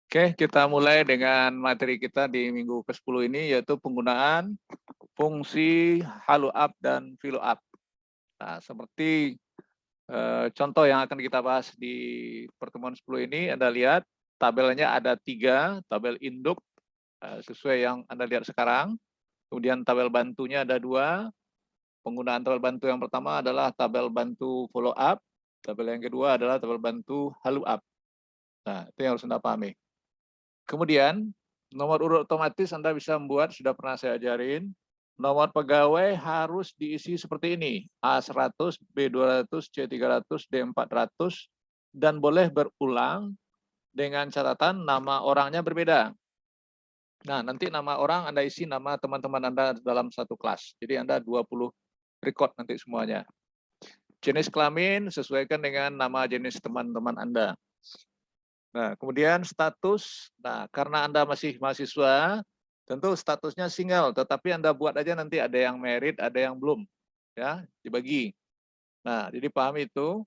Oke, kita mulai dengan materi kita di minggu ke-10 ini, yaitu penggunaan fungsi follow up dan follow up. Nah, seperti contoh yang akan kita bahas di pertemuan 10 ini, Anda lihat tabelnya ada 3, tabel induk sesuai yang Anda lihat sekarang. Kemudian tabel bantunya ada 2. Penggunaan tabel bantu yang pertama adalah tabel bantu follow up. Tabel yang kedua adalah tabel bantu follow up. Nah, itu yang harus Anda pahami. Kemudian, nomor urut otomatis Anda bisa membuat, sudah pernah saya ajarin. Nomor pegawai harus diisi seperti ini, A100, B200, C300, D400, dan boleh berulang dengan catatan nama orangnya berbeda. Nah, nanti nama orang Anda isi nama teman-teman Anda dalam satu kelas. Jadi Anda 20 record nanti semuanya. Jenis kelamin sesuaikan dengan nama jenis teman-teman Anda. Nah, kemudian status. Nah, karena Anda masih mahasiswa, tentu statusnya single, tetapi Anda buat aja nanti ada yang merit, ada yang belum, ya, dibagi. Nah, jadi paham itu.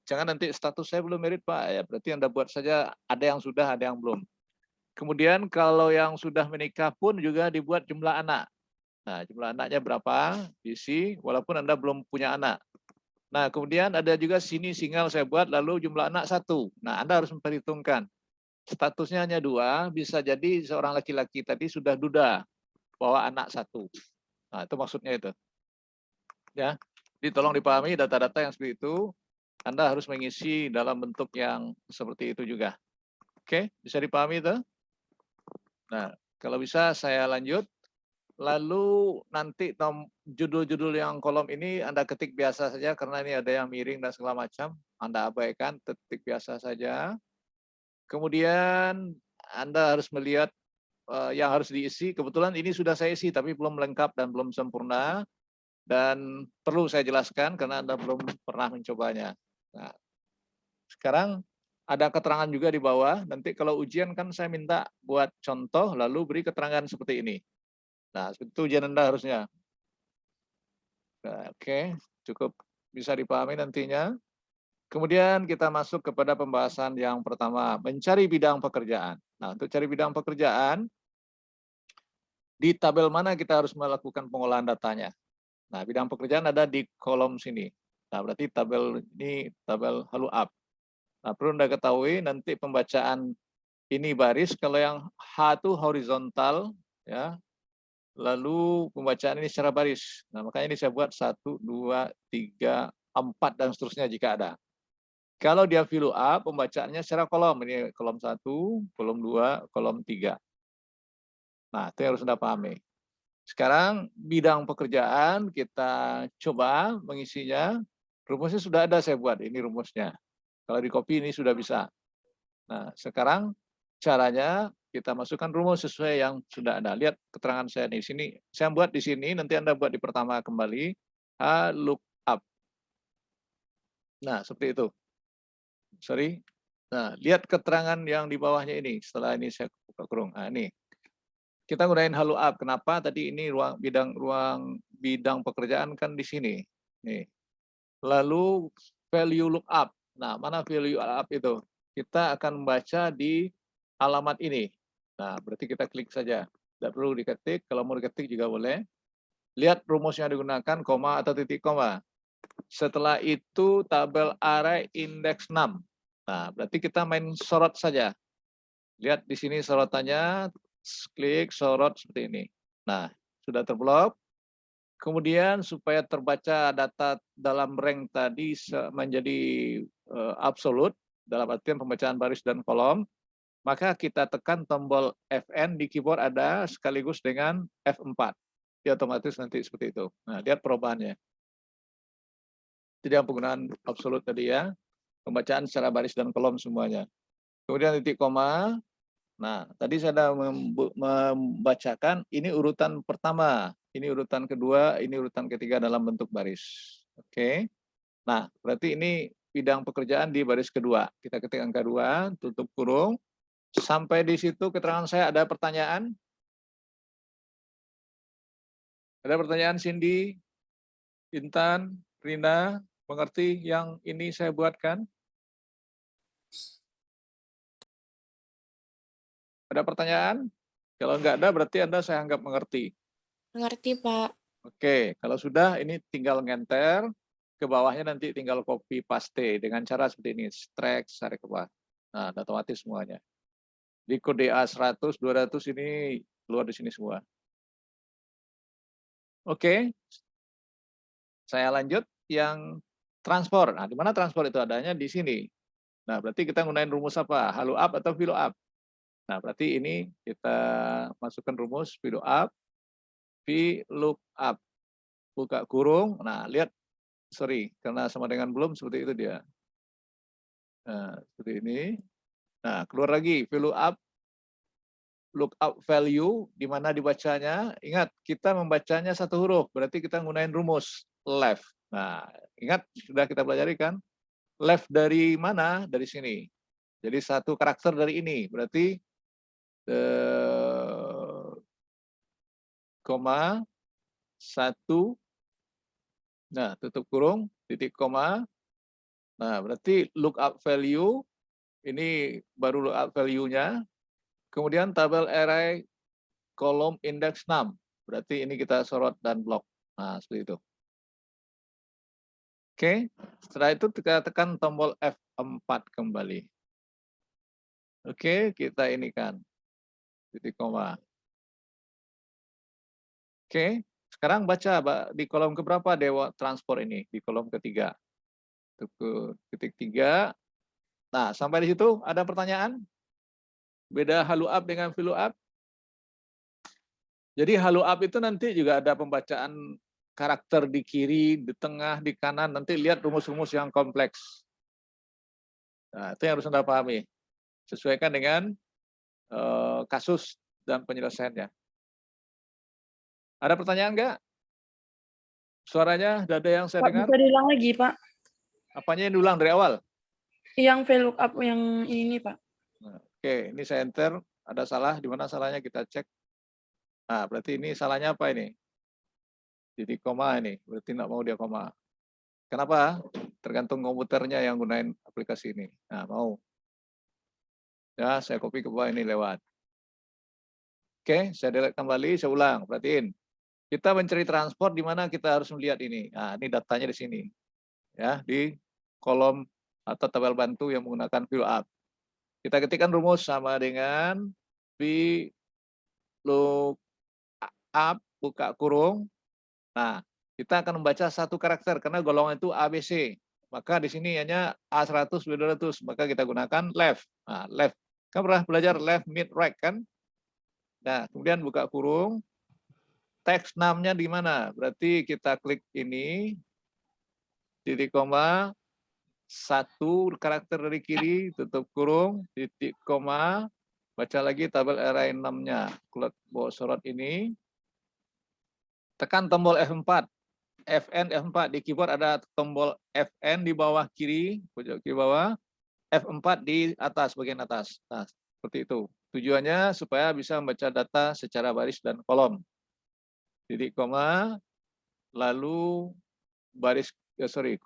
Jangan nanti status saya belum merit, Pak. Ya, berarti Anda buat saja ada yang sudah, ada yang belum. Kemudian kalau yang sudah menikah pun juga dibuat jumlah anak. Nah, jumlah anaknya berapa? Diisi, walaupun Anda belum punya anak. Nah, kemudian ada juga sini single saya buat, lalu jumlah anak 1. Nah, Anda harus memperhitungkan. Statusnya hanya 2, bisa jadi seorang laki-laki tadi sudah duda, bawa anak 1. Nah, itu maksudnya itu. Ya, jadi tolong dipahami data-data yang seperti itu, Anda harus mengisi dalam bentuk yang seperti itu juga. Oke, bisa dipahami itu? Nah, kalau bisa saya lanjut. Lalu nanti judul-judul yang kolom ini Anda ketik biasa saja, karena ini ada yang miring dan segala macam. Anda abaikan, ketik biasa saja. Kemudian Anda harus melihat yang harus diisi. Kebetulan ini sudah saya isi, tapi belum lengkap dan belum sempurna. Dan perlu saya jelaskan karena Anda belum pernah mencobanya. Nah, sekarang ada keterangan juga di bawah. Nanti kalau ujian kan saya minta buat contoh, lalu beri keterangan seperti ini. Nah, itu ujian Anda harusnya. Nah, oke, cukup bisa dipahami nantinya. Kemudian kita masuk kepada pembahasan yang pertama, mencari bidang pekerjaan. Nah, untuk cari bidang pekerjaan, di tabel mana kita harus melakukan pengolahan datanya. Nah, bidang pekerjaan ada di kolom sini. Nah, berarti tabel ini tabel follow up. Nah, perlu Anda ketahui nanti pembacaan ini baris, kalau yang H itu horizontal, ya. Lalu pembacaan ini secara baris. Nah, makanya ini saya buat 1, 2, 3, 4, dan seterusnya jika ada. Kalau dia follow up, pembacaannya secara kolom. Ini kolom 1, kolom 2, kolom 3. Nah, itu yang harus Anda pahami. Sekarang bidang pekerjaan kita coba mengisinya. Rumusnya sudah ada saya buat, ini rumusnya. Kalau di copy ini sudah bisa. Nah, sekarang caranya kita masukkan rumus sesuai yang sudah ada. Lihat keterangan saya di sini. Saya buat di sini, nanti Anda buat di pertama kembali. Look up. Nah, seperti itu. Sorry. Nah, lihat keterangan yang di bawahnya ini. Setelah ini saya buka kurung. Nah, ini. Kita gunain follow up. Kenapa? Tadi ini ruang bidang pekerjaan kan di sini. Nih. Lalu value lookup. Nah, mana value lookup itu? Kita akan membaca di alamat ini. Nah, berarti kita klik saja. Tidak perlu diketik, kalau mau diketik juga boleh. Lihat rumusnya digunakan, koma atau titik koma. Setelah itu tabel array indeks 6. Nah, berarti kita main sorot saja. Lihat di sini sorotannya, klik sorot seperti ini. Nah, sudah terblok. Kemudian supaya terbaca data dalam rank tadi menjadi absolut, dalam artian pembacaan baris dan kolom, maka kita tekan tombol Fn di keyboard ada sekaligus dengan F4. Dia otomatis nanti seperti itu. Nah, lihat perubahannya. Jadi yang penggunaan absolut tadi ya, pembacaan secara baris dan kolom semuanya. Kemudian titik koma. Nah, tadi saya sudah membacakan ini urutan pertama, ini urutan kedua, ini urutan ketiga dalam bentuk baris. Oke. Nah, berarti ini bidang pekerjaan di baris kedua. Kita ketik angka 2, tutup kurung. Sampai di situ keterangan saya ada pertanyaan? Ada pertanyaan Cindy, Intan, Rina, mengerti yang ini saya buatkan? Ada pertanyaan? Kalau nggak ada, berarti Anda saya anggap mengerti. Mengerti, Pak. Oke, kalau sudah, ini tinggal ngenter, ke bawahnya nanti tinggal copy paste dengan cara seperti ini, drag, tarik ke bawah. Nah, otomatis semuanya. Di kode A 100, 200 ini keluar di sini semua. Oke, saya lanjut yang transport. Nah, di mana transport itu adanya? Di sini. Nah, berarti kita gunain rumus apa? Halo up atau filo up? Nah, berarti ini kita masukkan rumus filo up, v lookup, buka kurung. Nah, lihat, sorry, karena sama dengan belum, seperti itu dia. Nah, seperti ini. Nah, keluar lagi, value up, lookup value, di mana dibacanya. Ingat, kita membacanya satu huruf, berarti kita gunain rumus, left. Nah, ingat, sudah kita pelajari kan? Left dari mana? Dari sini. Jadi satu karakter dari ini, berarti koma, satu, nah tutup kurung, titik koma. Nah, berarti lookup value, ini baru lookup value-nya. Kemudian tabel array kolom indeks 6. Berarti ini kita sorot dan blok. Nah, seperti itu. Oke, setelah itu kita tekan tombol F4 kembali. Oke, kita ini kan titik koma. Oke, sekarang baca di kolom keberapa Dewa Transport ini? Di kolom ketiga. Titik 3. Nah, sampai di situ ada pertanyaan? Beda halu up dengan filu up? Jadi halu up itu nanti juga ada pembacaan karakter di kiri, di tengah, di kanan. Nanti lihat rumus-rumus yang kompleks. Nah, itu yang harus Anda pahami. Sesuaikan dengan kasus dan penyelesaiannya. Ada pertanyaan nggak? Suaranya ada yang saya Pak, dengar? bisa diulang lagi, Pak? Apanya yang diulang dari awal? Yang VLOOKUP yang ini, Pak. Nah, oke, ini saya enter. Ada salah, di mana salahnya kita cek. Nah, berarti ini salahnya apa ini? Jadi koma ini, berarti nggak mau dia koma. Kenapa? Tergantung komputernya yang gunain aplikasi ini. Nah, mau. Ya, saya copy ke bawah ini lewat. Oke, saya delete kembali, saya ulang. Perhatiin. Kita mencari transport di mana kita harus melihat ini. Nah, ini datanya di sini. Ya, di kolom atau tabel bantu yang menggunakan fill up. Kita ketikkan rumus sama dengan v lookup, buka kurung. Nah, kita akan membaca satu karakter karena golongan itu ABC. Maka di sini hanya A100, B200. Maka kita gunakan left. Nah, left. Kamu pernah belajar left, mid, right kan? Nah, kemudian buka kurung. Teks 6-nya di mana? Berarti kita klik ini, titik koma, satu karakter dari kiri, tutup kurung, titik koma, baca lagi tabel array 6-nya. Klik sorot ini, tekan tombol F4. FN F4 di keyboard ada tombol FN di bawah kiri, pojok kiri bawah, F4 di atas, bagian atas. Nah, seperti itu. Tujuannya supaya bisa membaca data secara baris dan kolom. Titik koma, lalu baris,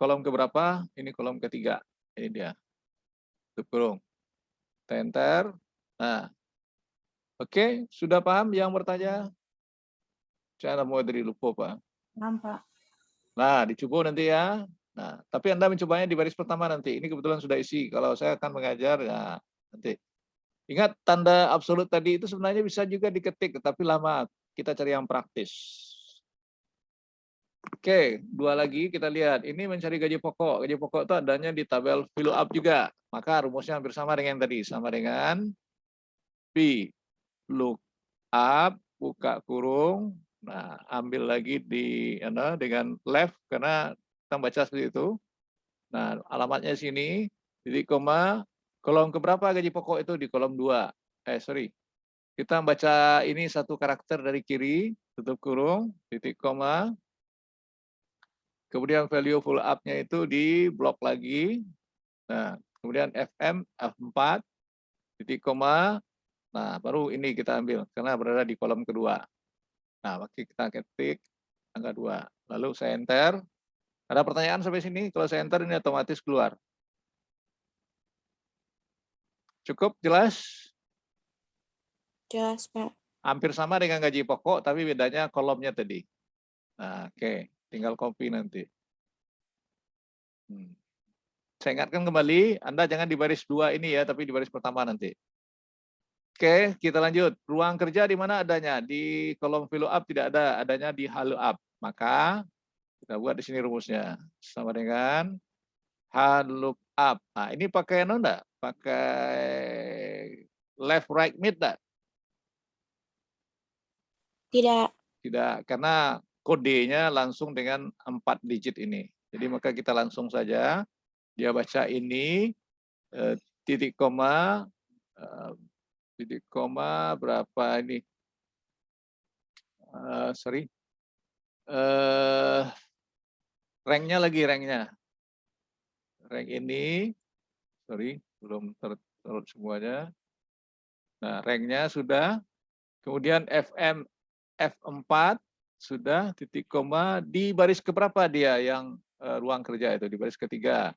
kolom keberapa? Ini kolom ketiga. Ini dia. Tutup kurung. Enter. Nah, oke, sudah paham yang bertanya? Saya mau dari lupa, Pak. Nampak. Nah, dicoba nanti ya. Nah, tapi Anda mencobanya di baris pertama nanti. Ini kebetulan sudah isi. Kalau saya akan mengajar, ya nanti. Ingat, tanda absolut tadi itu sebenarnya bisa juga diketik, tapi lama. Kita cari yang praktis. Oke, dua lagi kita lihat. Ini mencari gaji pokok. Gaji pokok itu adanya di tabel fill up juga. Maka rumusnya hampir sama dengan yang tadi. Sama dengan V lookup, buka kurung. Nah, ambil lagi dengan left karena kita baca seperti itu. Nah, alamatnya sini, titik koma, kolom keberapa gaji pokok itu di kolom 2. Kita baca ini satu karakter dari kiri, tutup kurung, titik koma. Kemudian value full up-nya itu di blok lagi. Nah, kemudian FM, F4, titik koma. Nah, baru ini kita ambil karena berada di kolom kedua. Nah, waktu kita ketik angka 2. Lalu saya enter. Ada pertanyaan sampai sini? Kalau saya enter ini otomatis keluar. Cukup jelas? Jelas, Pak. Hampir sama dengan gaji pokok, tapi bedanya kolomnya tadi. Nah, oke. Tinggal copy nanti. Saya ingatkan kembali, Anda jangan di baris 2 ini ya, tapi di baris pertama nanti. Oke, kita lanjut. Ruang kerja di mana adanya? Di kolom follow up tidak ada, adanya di follow up. Maka kita buat di sini rumusnya. Sama dengan follow up. Nah, ini pakai enggak? Pakai left right mid enggak? Tidak. Tidak, karena kodenya langsung dengan 4 digit ini. Jadi maka kita langsung saja dia baca ini titik koma berapa ini? Sorry. Ranknya lagi ranknya. Rank ini, sorry, belum terurut semuanya. Nah, ranknya sudah. Kemudian FM F4 sudah titik koma di baris keberapa dia yang ruang kerja itu di baris ketiga.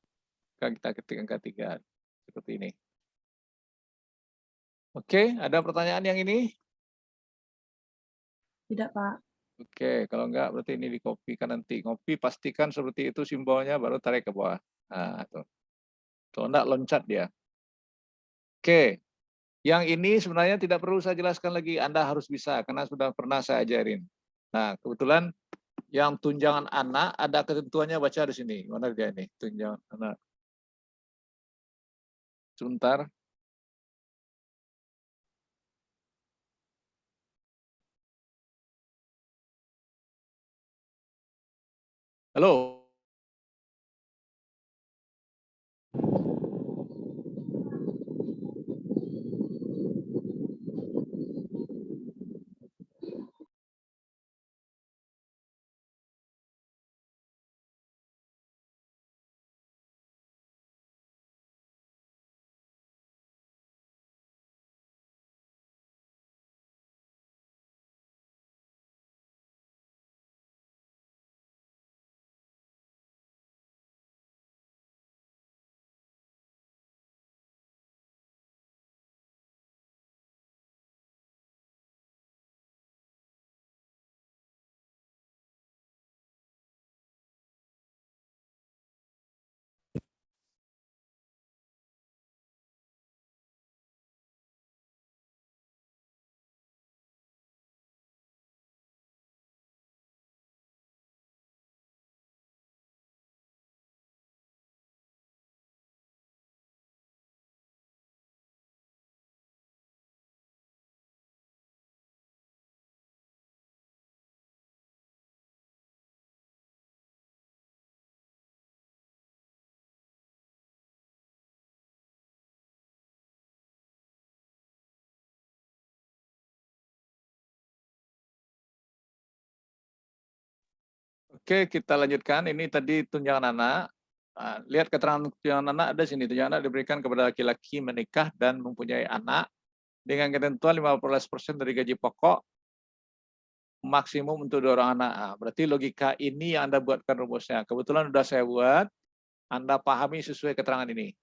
Kita ketikkan ketiga seperti ini. Oke, ada pertanyaan yang ini? Tidak, Pak. Oke, kalau enggak berarti ini dikopikan nanti. Ngopi pastikan seperti itu simbolnya baru tarik ke bawah. Nah, tuh. Kalau enggak loncat dia. Oke. Yang ini sebenarnya tidak perlu saya jelaskan lagi, Anda harus bisa karena sudah pernah saya ajarin. Nah, kebetulan yang tunjangan anak ada ketentuannya, baca di sini. Mana dia ini? Tunjangan anak. Sebentar. Halo. Oke, kita lanjutkan. Ini tadi tunjangan anak. Nah, lihat keterangan tunjangan anak ada sini. Tunjangan anak diberikan kepada laki-laki menikah dan mempunyai anak dengan ketentuan 15% dari gaji pokok maksimum untuk 2 orang anak. Nah, berarti logika ini yang Anda buatkan rumusnya. Kebetulan sudah saya buat, Anda pahami sesuai keterangan ini.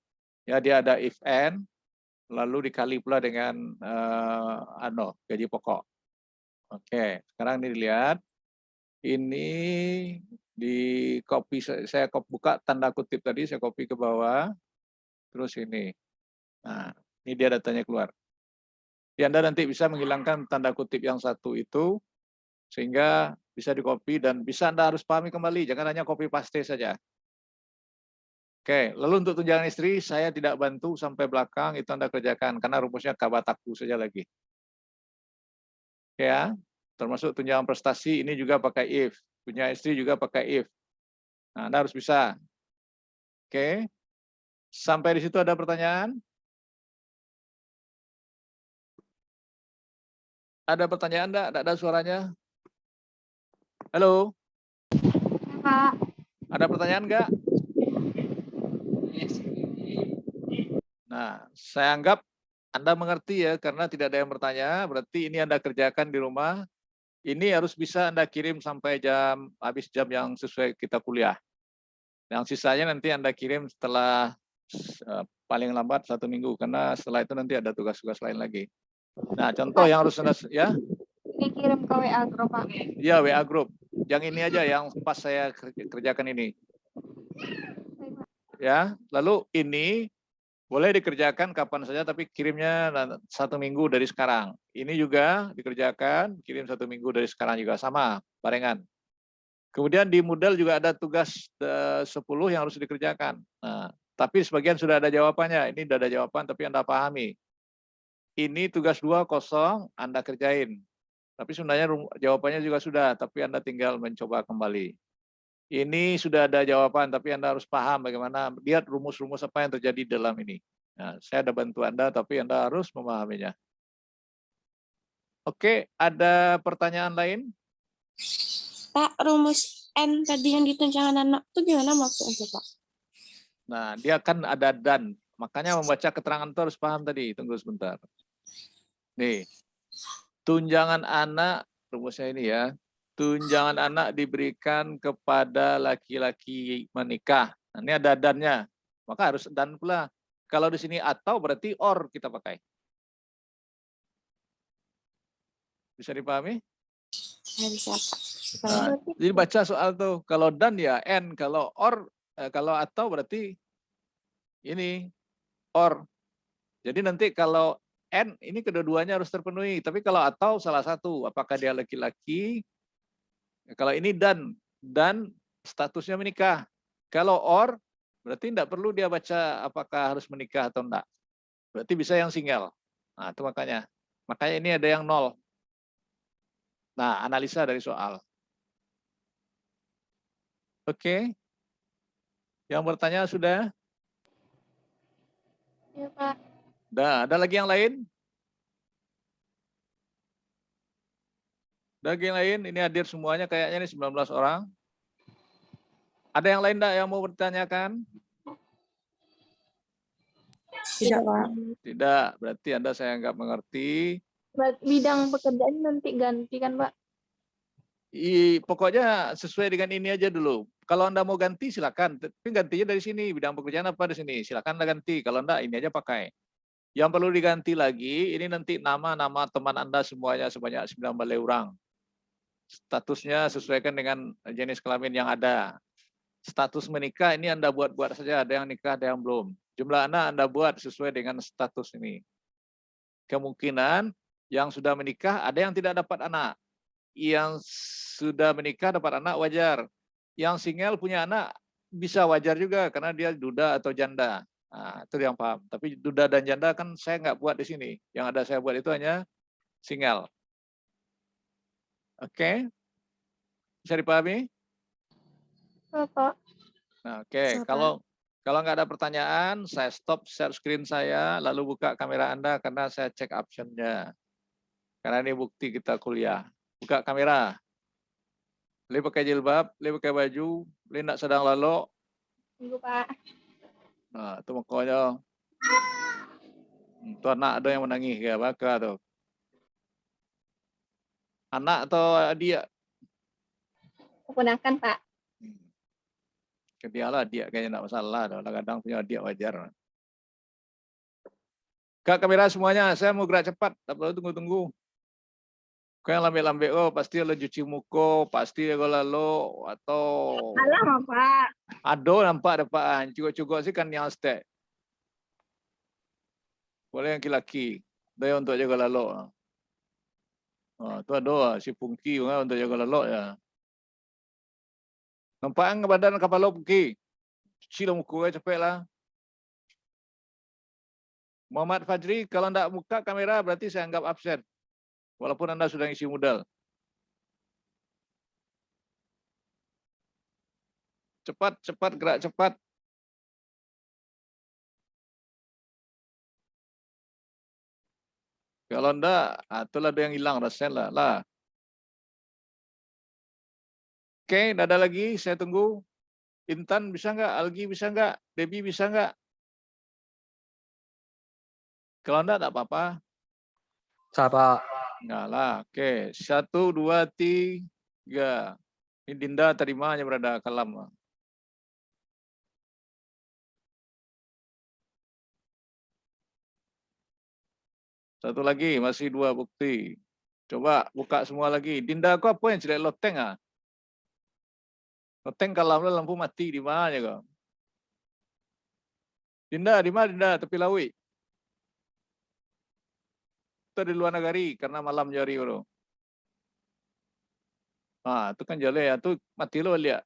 Ya, dia ada if and lalu dikali pula dengan gaji pokok. Oke, sekarang ini dilihat. Ini di copy, saya buka tanda kutip tadi, saya copy ke bawah. Terus ini. Nah, ini dia datanya keluar. Jadi Anda nanti bisa menghilangkan tanda kutip yang satu itu, sehingga bisa di-copy dan bisa Anda harus pahami kembali, jangan hanya copy paste saja. Oke, lalu untuk tunjangan istri, saya tidak bantu sampai belakang, itu Anda kerjakan, karena rumusnya kabataku saja lagi. Oke ya, termasuk tunjangan prestasi, ini juga pakai if. Punya istri juga pakai if. Nah, Anda harus bisa. Oke, sampai di situ ada pertanyaan? Ada pertanyaan enggak? Enggak ada suaranya? Halo? Pak. Ada pertanyaan enggak? Nah, saya anggap Anda mengerti ya, karena tidak ada yang bertanya, berarti ini Anda kerjakan di rumah. Ini harus bisa Anda kirim sampai habis jam yang sesuai kita kuliah. Yang sisanya nanti Anda kirim setelah paling lambat 1 minggu, karena setelah itu nanti ada tugas-tugas lain lagi. Nah, contoh yang harus Anda, ya. Dikirim ke WA grup, Pak. Ya, WA group. Yang ini aja yang pas saya kerjakan ini. Ya, lalu ini boleh dikerjakan kapan saja, tapi kirimnya 1 minggu dari sekarang. Ini juga dikerjakan, kirim 1 minggu dari sekarang juga sama, barengan. Kemudian di Moodle juga ada tugas 10 yang harus dikerjakan. Nah, tapi sebagian sudah ada jawabannya. Ini sudah ada jawaban, tapi Anda pahami. Ini tugas 2 kosong, Anda kerjain. Tapi sebenarnya jawabannya juga sudah, tapi Anda tinggal mencoba kembali. Ini sudah ada jawaban, tapi Anda harus paham bagaimana, lihat rumus-rumus apa yang terjadi dalam ini. Nah, saya ada bantu Anda, tapi Anda harus memahaminya. Oke, ada pertanyaan lain? Pak, rumus N tadi yang ditunjukkan anak itu gimana maksudnya, Pak? Nah, dia kan ada dan. Makanya membaca keterangan itu harus paham tadi. Tunggu sebentar. Nih, tunjangan anak, rumusnya ini ya. Tunjangan anak diberikan kepada laki-laki menikah. Nah, ini ada dannya. Maka harus dan pula. Kalau di sini atau berarti or kita pakai. Bisa dipahami? Saya bisa, Pak. Nah, jadi baca soal tuh. Kalau dan ya N. Kalau or, kalau atau berarti ini or. Jadi nanti kalau N ini kedua-duanya harus terpenuhi. Tapi kalau atau salah satu, apakah dia laki-laki? Kalau ini dan statusnya menikah. Kalau or, berarti tidak perlu dia baca apakah harus menikah atau enggak. Berarti bisa yang single. Nah, itu makanya. Makanya ini ada yang 0. Nah, analisa dari soal. Oke. Yang bertanya sudah? Ya, Pak. Ada lagi yang lain? Ada lagi yang lain? Ini hadir semuanya kayaknya ini 19 orang. Ada yang lain enggak yang mau bertanyakan? Tidak, Pak. Tidak, berarti Anda saya nggak mengerti. Bidang pekerjaan nanti ganti kan, Pak? Pokoknya sesuai dengan ini aja dulu. Kalau Anda mau ganti silakan, tapi gantinya dari sini. Bidang pekerjaan apa di sini? Silakan Anda ganti. Kalau enggak, ini aja pakai. Yang perlu diganti lagi, ini nanti nama-nama teman Anda semuanya sebanyak 19 orang. Statusnya sesuaikan dengan jenis kelamin yang ada. Status menikah ini Anda buat-buat saja. Ada yang nikah, ada yang belum. Jumlah anak Anda buat sesuai dengan status ini. Kemungkinan yang sudah menikah ada yang tidak dapat anak. Yang sudah menikah dapat anak wajar. Yang single punya anak bisa wajar juga karena dia duda atau janda. Nah, itu yang paham. Tapi duda dan janda kan saya nggak buat di sini. Yang ada saya buat itu hanya single. Oke, bisa dipahami? Pak. Nah, oke. Kalau nggak ada pertanyaan, saya stop share screen saya, lalu buka kamera Anda karena saya cek option-nya. Karena ini bukti kita kuliah. Buka kamera. Li pakai jilbab, li pakai baju, li nak sedang lalu. Tunggu, Pak. Nah, itu makanya. Tuh anak ada yang menangis ya, baka tuh. Anak atau dia? Keponakan, Pak. Dia lah dia kayaknya enggak masalah. Kadang-kadang punya dia wajar. Kak kamera semuanya, saya mau gerak cepat. Tak perlu tunggu-tunggu. Kau yang lambe-lambe, oh pasti lo cuci muka, pasti lo lalu atau Alah, Pak. ado nampak depan. Cukup-cukup sih kan yang stek. Boleh yang laki-laki. Dia untuk jaga lalu. Oh, tu ada si Pungki untuk jaga lalu ya. Nampak ang badan kepala Pungki. Cuci lah muka cepet lah. Muhammad Fajri, kalau tidak buka kamera berarti saya anggap absen. Walaupun Anda sudah ngisi modal. Cepat, cepat, gerak cepat. Kalau enggak, itulah ada yang hilang rasanya lah. Oke, tidak ada lagi. Saya tunggu. Intan bisa nggak? Algi bisa nggak? Debbie bisa nggak? Kalau enggak apa-apa. Siapa? Enggak lah. Oke, 1, 2, 3. Ini Dinda terima hanya berada kalam. 1, Satu lagi, masih 2 bukti. Coba buka semua lagi. Dinda kau apa yang jelek loteng ah? Loteng kalau lampu mati di mana kau? Dinda, di mana Dinda? Tepi lawi. Itu di luar negeri karena malam jari bro. Ah, itu kan jale ya, tuh mati lo lihat.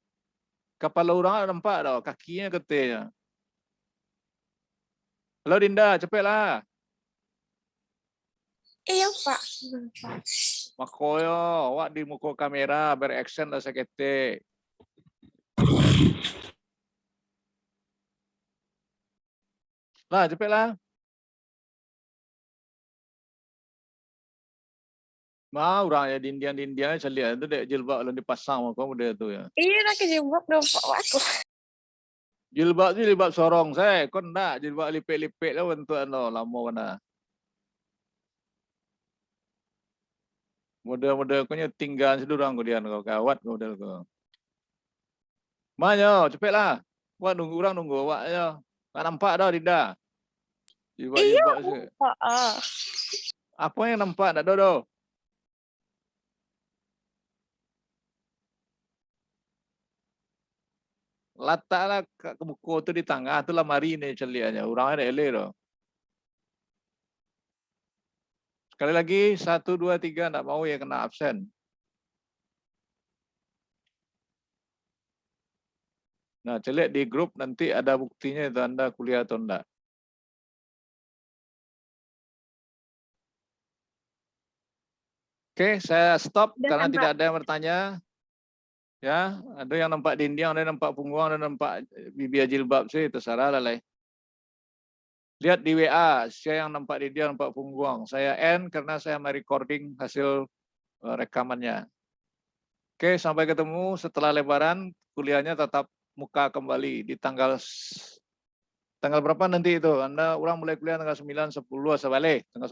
Kepala orang nampak tau, kakinya ketenya. Halo Dinda, cepatlah. Iya, Pak. Makoyo, awak di muka kamera beraction lah sakete. Lah, cepatlah. Mau orang ya dindian saya lihat itu dek jilbab lalu dipasang kau muda tu ya. Iya, nak kejebak dong, Pak. Aku. Jilbab tu jilbab sorong saya, kau nak jilbab lipet-lipet lah bentuk anu lama mana. Model-model kau tinggal sedurang kau dian kau kawat kau model kau. Mana cepatlah. Wah nunggu orang nunggu awak ya. Tak nampak dah Dinda. Jilbab-jilbab Iya, tu. Pak. Apa yang nampak tak ada. Letaklah ke buku tu di tengah tu lemari ni celiannya. Orang ada elok tu. Sekali lagi 1, 2, 3 tak mau ya kena absen. Nah, celik di grup nanti ada buktinya itu Anda kuliah atau enggak. Oke, saya stop Udah karena kan, tidak Pak? ada yang bertanya. Ya, ada yang nampak dinding, ada yang nampak punggung, ada yang nampak bibir jilbab sih, terserah lah. Lihat di WA, saya yang nampak dinding, nampak punggung. Saya N karena saya merecording hasil rekamannya. Oke, sampai ketemu setelah Lebaran, kuliahnya tetap muka kembali di tanggal berapa nanti itu? Anda orang mulai kuliah tanggal 9, 10, asal balik. Tanggal